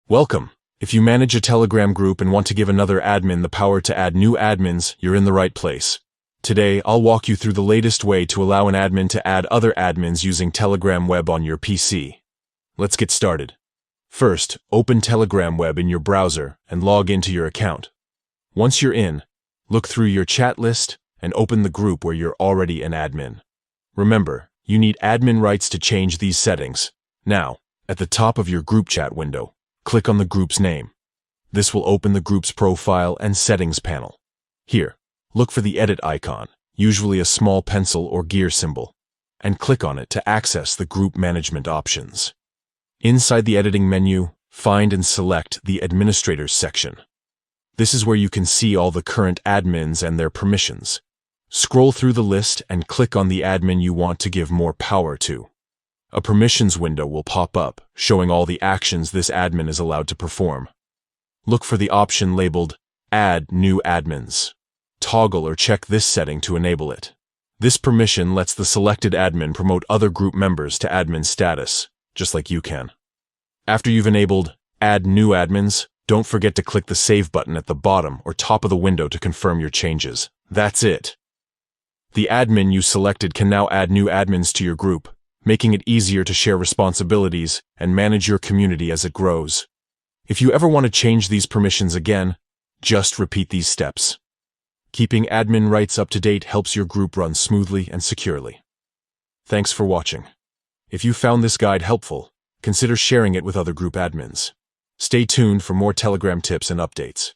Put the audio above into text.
Welcome. If you manage a Telegram group and want to give another admin the power to add new admins, you're in the right place. Today, I'll walk you through the latest way to allow an admin to add other admins using Telegram Web on your PC. Let's get started. First, open Telegram Web in your browser and log into your account. Once you're in, look through your chat list and open the group where you're already an admin. Remember, you need admin rights to change these settings. Now, at the top of your group chat window, click on the group's name. This will open the group's profile and settings panel. Here, look for the edit icon, usually a small pencil or gear symbol, and click on it to access the group management options. Inside the editing menu, find and select the Administrators section. This is where you can see all the current admins and their permissions. Scroll through the list and click on the admin you want to give more power to. A permissions window will pop up, showing all the actions this admin is allowed to perform. Look for the option labeled Add New Admins. Toggle or check this setting to enable it. This permission lets the selected admin promote other group members to admin status, just like you can. After you've enabled Add New Admins, don't forget to click the Save button at the bottom or top of the window to confirm your changes. That's it. The admin you selected can now add new admins to your group, making it easier to share responsibilities and manage your community as it grows. If you ever want to change these permissions again, just repeat these steps. Keeping admin rights up to date helps your group run smoothly and securely. Thanks for watching. If you found this guide helpful, consider sharing it with other group admins. Stay tuned for more Telegram tips and updates.